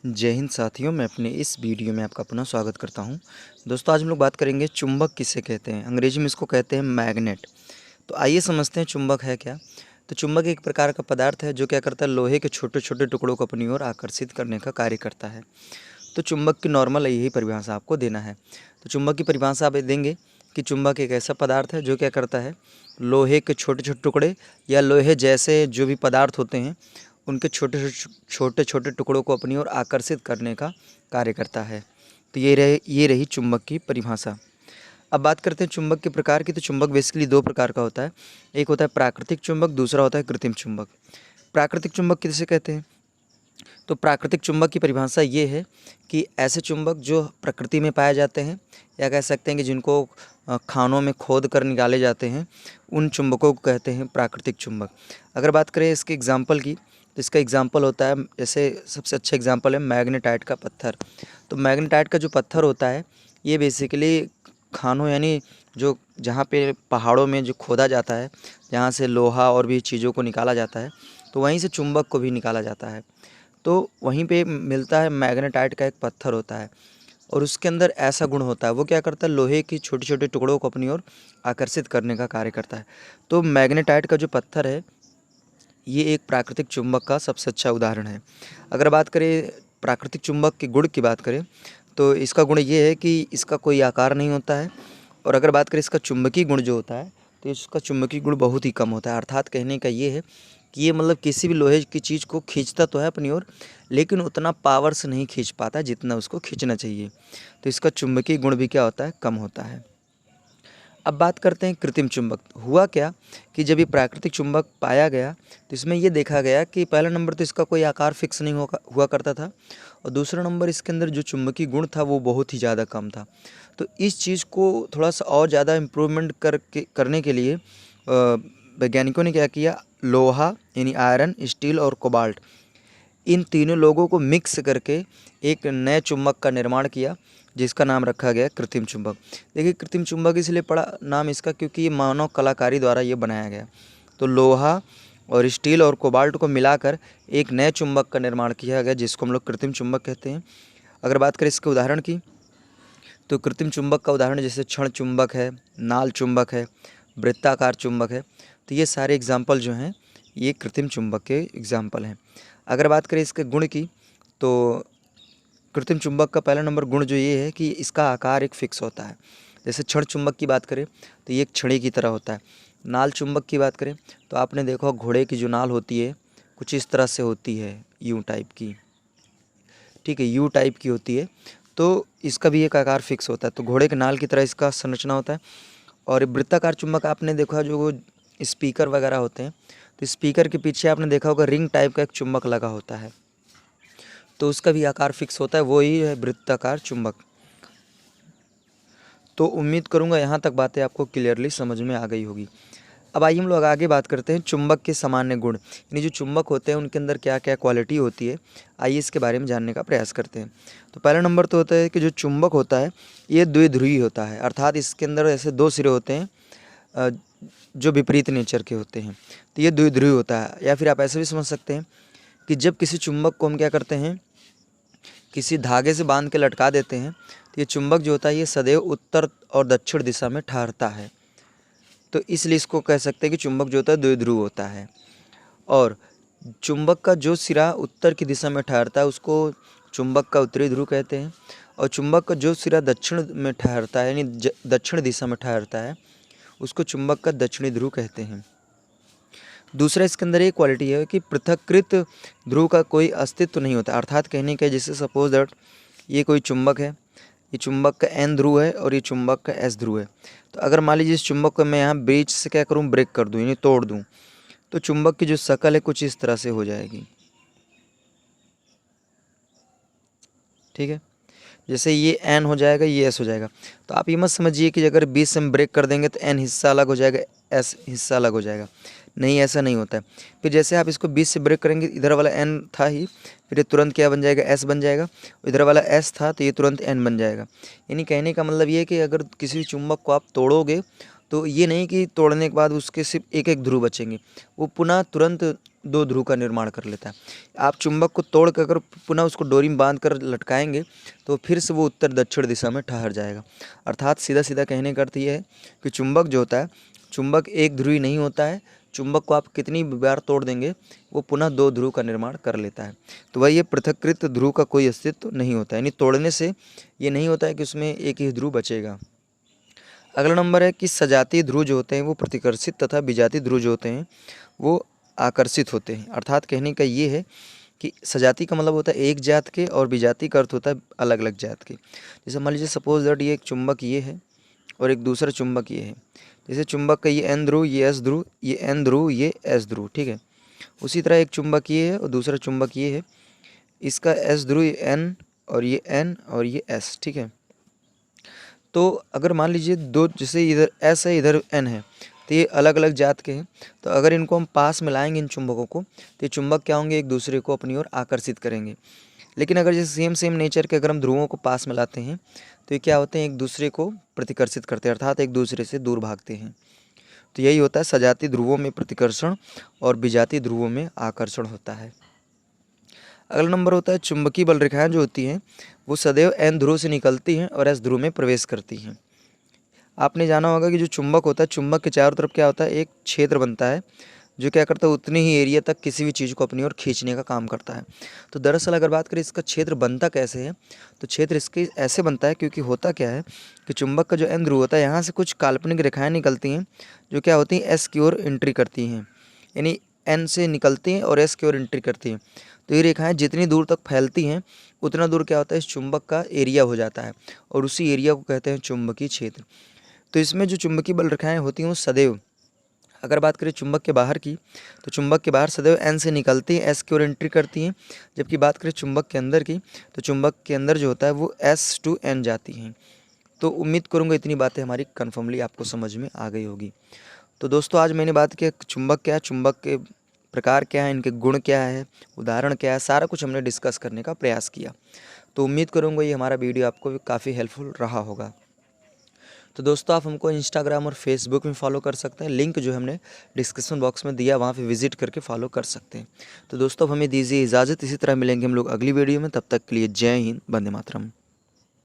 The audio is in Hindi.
जय हिंद साथियों, मैं अपने इस वीडियो में आपका पुनः स्वागत करता हूं। दोस्तों, आज हम लोग बात करेंगे चुंबक किसे कहते हैं। अंग्रेजी में इसको कहते हैं मैग्नेट। तो आइए समझते हैं चुंबक है क्या। तो चुंबक एक प्रकार का पदार्थ है जो क्या करता है, लोहे के छोटे छोटे टुकड़ों को अपनी ओर आकर्षित करने का कार्य करता है। तो चुंबक की नॉर्मल यही परिभाषा आपको देना है। तो चुंबक की परिभाषा आप देंगे कि चुंबक एक ऐसा पदार्थ है जो क्या करता है, लोहे के छोटे छोटे टुकड़े या लोहे जैसे जो भी पदार्थ होते हैं उनके छोटे छोटे टुकड़ों को अपनी ओर आकर्षित करने का कार्य करता है। तो ये रही चुंबक की परिभाषा। अब बात करते हैं चुंबक के प्रकार की। तो चुंबक बेसिकली दो प्रकार का होता है। एक होता है प्राकृतिक चुंबक, दूसरा होता है कृत्रिम चुंबक। प्राकृतिक चुंबक किसे कहते हैं? तो प्राकृतिक चुंबक की परिभाषा ये है कि ऐसे चुंबक जो प्रकृति में पाए जाते हैं, या कह सकते हैं कि जिनको खानों में खोद कर निकाले जाते हैं, उन चुंबकों को कहते हैं प्राकृतिक चुंबक। अगर बात करें इसके एग्जाम्पल की, तो इसका एग्जाम्पल होता है, जैसे सबसे अच्छा एग्जाम्पल है मैग्नेटाइट का पत्थर। तो मैग्नेटाइट का जो पत्थर होता है, ये बेसिकली खानों यानी जो जहाँ पे पहाड़ों में जो खोदा जाता है, जहाँ से लोहा और भी चीज़ों को निकाला जाता है, तो वहीं से चुंबक को भी निकाला जाता है। तो वहीं पे मिलता है मैग्नेटाइट का एक पत्थर होता है, और उसके अंदर ऐसा गुण होता है, वो क्या करता है, लोहे की छोटे छोटे टुकड़ों को अपनी ओर आकर्षित करने का कार्य करता है। तो मैग्नेटाइट का जो पत्थर है, ये एक प्राकृतिक चुंबक का सबसे अच्छा उदाहरण है। अगर बात करें प्राकृतिक चुंबक के गुण की बात करें, तो इसका गुण ये है कि इसका कोई आकार नहीं होता है। और अगर बात करें इसका चुंबकीय गुण जो होता है, तो इसका चुंबकीय गुण बहुत ही कम होता है। अर्थात कहने का ये है कि ये मतलब किसी भी लोहे की चीज़ को खींचता तो है अपनी ओर, लेकिन उतना पावर से नहीं खींच पाता जितना उसको खींचना चाहिए। तो इसका चुंबकीय गुण भी क्या होता है, कम होता है। अब बात करते हैं कृत्रिम चुंबक। हुआ क्या कि जब ये प्राकृतिक चुंबक पाया गया, तो इसमें ये देखा गया कि पहला नंबर तो इसका कोई आकार फिक्स नहीं हुआ करता था, और दूसरा नंबर इसके अंदर जो चुंबकीय गुण था वो बहुत ही ज़्यादा कम था। तो इस चीज़ को थोड़ा सा और ज़्यादा इम्प्रूवमेंट करने के लिए वैज्ञानिकों ने क्या किया, लोहा यानी आयरन, स्टील और कोबाल्ट, इन तीनों लोगों को मिक्स करके एक नए चुंबक का निर्माण किया, जिसका नाम रखा गया कृत्रिम चुंबक। देखिए, कृत्रिम चुंबक इसलिए पड़ा नाम इसका क्योंकि ये मानव कलाकारी द्वारा ये बनाया गया। तो लोहा और स्टील और कोबाल्ट को मिलाकर एक नए चुंबक का निर्माण किया गया, जिसको हम लोग कृत्रिम चुंबक कहते हैं। अगर बात करें इसके उदाहरण की, तो कृत्रिम चुंबक का उदाहरण जैसे क्षण चुंबक है, नाल चुंबक है, वृत्ताकार चुंबक है। तो ये सारे एग्जाम्पल जो हैं, ये कृत्रिम चुंबक के एग्जाम्पल हैं। अगर बात करें इसके गुण की, तो कृत्रिम चुंबक का पहला नंबर गुण जो ये है कि इसका आकार एक फिक्स होता है। जैसे क्षण चुंबक की बात करें तो ये एक छड़ी की तरह होता है। नाल चुंबक की बात करें तो आपने देखा घोड़े की जो नाल होती है कुछ इस तरह से होती है, यू टाइप की, ठीक है, यू टाइप की होती है। तो इसका भी एक आकार फिक्स होता है। तो घोड़े के नाल की तरह इसका संरचना होता है। और वृत्ताकार चुंबक आपने देखा जो वो स्पीकर वगैरह होते हैं, तो स्पीकर के पीछे आपने देखा होगा रिंग टाइप का एक चुंबक लगा होता है, तो उसका भी आकार फिक्स होता है, वो ही है वृत्ताकार चुंबक। तो उम्मीद करूंगा यहाँ तक बातें आपको क्लियरली समझ में आ गई होगी। अब आइए हम लोग आगे बात करते हैं चुंबक के सामान्य गुण, यानी जो चुंबक होते हैं उनके अंदर क्या क्या क्वालिटी होती है। आइए इसके बारे में जानने का प्रयास करते हैं। तो पहला नंबर तो होता है कि जो चुंबक होता है ये द्विध्रुवी होता है, अर्थात इसके अंदर ऐसे दो सिरे होते हैं जो विपरीत नेचर के होते हैं। तो ये द्विध्रुवी होता है, या फिर आप ऐसे भी समझ सकते हैं कि जब किसी चुंबक को हम क्या करते हैं, किसी धागे से बांध के लटका देते हैं, तो ये चुंबक जो होता है ये सदैव उत्तर और दक्षिण दिशा में ठहरता है। तो इसलिए इसको कह सकते हैं कि चुंबक जो होता है द्विध्रुव होता है। और चुंबक का जो सिरा उत्तर की दिशा में ठहरता है उसको चुंबक का उत्तरी ध्रुव कहते हैं, और चुंबक का जो सिरा दक्षिण में ठहरता है यानी दक्षिण दिशा में ठहरता है उसको चुंबक का दक्षिणी ध्रुव कहते हैं। दूसरा इसके अंदर एक क्वालिटी है कि पृथक्कृत ध्रुव का कोई अस्तित्व नहीं होता, अर्थात कहने का जैसे सपोज दैट ये कोई चुंबक है, ये चुंबक का एन ध्रुव है और ये चुंबक का एस ध्रुव है। तो अगर मान लीजिए इस चुंबक को मैं यहाँ बीच से क्या करूँ, ब्रेक कर दूँ यानी तोड़ दूँ, तो चुंबक की जो शक्ल है कुछ इस तरह से हो जाएगी, ठीक है। जैसे ये एन हो जाएगा, ये एस हो जाएगा। तो आप ये मत समझिए कि अगर बीच से हम ब्रेक कर देंगे तो एन हिस्सा अलग हो जाएगा, एस हिस्सा अलग हो जाएगा। नहीं, ऐसा नहीं होता है। फिर जैसे आप इसको बीच से ब्रेक करेंगे, इधर वाला एन था ही, फिर ये तुरंत क्या बन जाएगा, एस बन जाएगा। इधर वाला एस था तो ये तुरंत एन बन जाएगा। यानी कहने का मतलब ये है कि अगर किसी चुंबक को आप तोड़ोगे तो ये नहीं कि तोड़ने के बाद उसके सिर्फ एक एक ध्रुव बचेंगे, वो पुनः तुरंत दो ध्रुव का निर्माण कर लेता है। आप चुंबक को तोड़ कर अगर पुनः उसको डोरी में बांध कर लटकाएंगे तो फिर से वो उत्तर दक्षिण दिशा में ठहर जाएगा। अर्थात सीधा सीधा कहने का अर्थ ये है कि चुंबक जो होता है, चुंबक एक ध्रुवी नहीं होता है। चुंबक को आप कितनी बार तोड़ देंगे वो पुनः दो ध्रुव का निर्माण कर लेता है। तो वही ये पृथक्कृत ध्रुव का कोई अस्तित्व नहीं होता है, यानी तोड़ने से ये नहीं होता है कि उसमें एक ही ध्रुव बचेगा। अगला नंबर है कि सजातीय ध्रुव जो होते हैं वो प्रतिकर्षित तथा विजातीय ध्रुव जो होते हैं वो आकर्षित होते हैं। अर्थात कहने का ये है कि सजाती का मतलब होता है एक जात के और विजाती का अर्थ होता है अलग अलग जात के। जैसे मान लीजिए सपोज दैट ये एक चुंबक ये है और एक दूसरा चुंबक ये है। जैसे चुंबक का ये एन ध्रुव, ये एस ध्रुव, ये एन ध्रुव, ये एस ध्रुव, ठीक है। उसी तरह एक चुंबक ये है और दूसरा चुंबक ये है, इसका एस ध्रुव एन और ये एन और ये एस, ठीक है। तो अगर मान लीजिए दो, जैसे इधर एस है इधर एन है, तो ये अलग अलग जात के हैं। तो अगर इनको हम पास में लाएंगे इन चुंबकों को, तो ये चुंबक क्या होंगे, एक दूसरे को अपनी ओर आकर्षित करेंगे। लेकिन अगर जैसे सेम नेचर के अगर हम ध्रुवों को पास में लाते हैं तो ये क्या होते हैं, एक दूसरे को प्रतिकर्षित करते हैं, अर्थात एक दूसरे से दूर भागते हैं। तो यही होता है, सजातीय ध्रुवों में प्रतिकर्षण और विजातीय ध्रुवों में आकर्षण होता है। अगला नंबर होता है चुंबकीय बल रेखाएं जो होती हैं वो सदैव एन ध्रुव से निकलती हैं और एस ध्रुव में प्रवेश करती हैं। आपने जाना होगा कि जो चुंबक होता है, चुंबक के चारों तरफ क्या होता है, एक क्षेत्र बनता है जो क्या करता है, उतनी ही एरिया तक किसी भी चीज़ को अपनी ओर खींचने का काम करता है। तो दरअसल अगर बात करें इसका क्षेत्र बनता कैसे है, तो क्षेत्र इसके ऐसे बनता है क्योंकि होता क्या है कि चुंबक का जो एन ध्रुव होता है यहाँ से कुछ काल्पनिक रेखाएं निकलती हैं जो क्या होती हैं, एस की ओर एंट्री करती हैं, यानी एन से निकलती हैं और एस की ओर एंट्री करती हैं। तो ये रेखाएं जितनी दूर तक फैलती हैं उतना दूर क्या होता है, इस चुंबक का एरिया हो जाता है और उसी एरिया को कहते हैं चुंबकीय क्षेत्र। तो इसमें जो चुंबकीय बल रेखाएं होती हैं वो सदैव, अगर बात करें चुंबक के बाहर की, तो चुंबक के बाहर सदैव एन से निकलती हैं, एस की ओर एंट्री करती हैं। जबकि बात करें चुंबक के अंदर की, तो चुंबक के अंदर जो होता है वो एस टू एन जाती हैं। तो उम्मीद करूँगा इतनी बातें हमारी कन्फर्मली आपको समझ में आ गई होगी। तो दोस्तों आज मैंने बात की चुंबक क्या है, चुंबक के प्रकार क्या है, इनके गुण क्या है, उदाहरण क्या है, सारा कुछ हमने डिस्कस करने का प्रयास किया। तो उम्मीद करूँगा ये हमारा वीडियो आपको काफ़ी हेल्पफुल रहा होगा। तो दोस्तों आप हमको इंस्टाग्राम और फेसबुक में फॉलो कर सकते हैं, लिंक जो हमने डिस्क्रिप्शन बॉक्स में दिया वहाँ पे विजिट करके फॉलो कर सकते हैं। तो दोस्तों अब हमें दीजिए इजाज़त, इसी तरह मिलेंगे हम लोग अगली वीडियो में, तब तक के लिए जय हिंद, वंदे मातरम।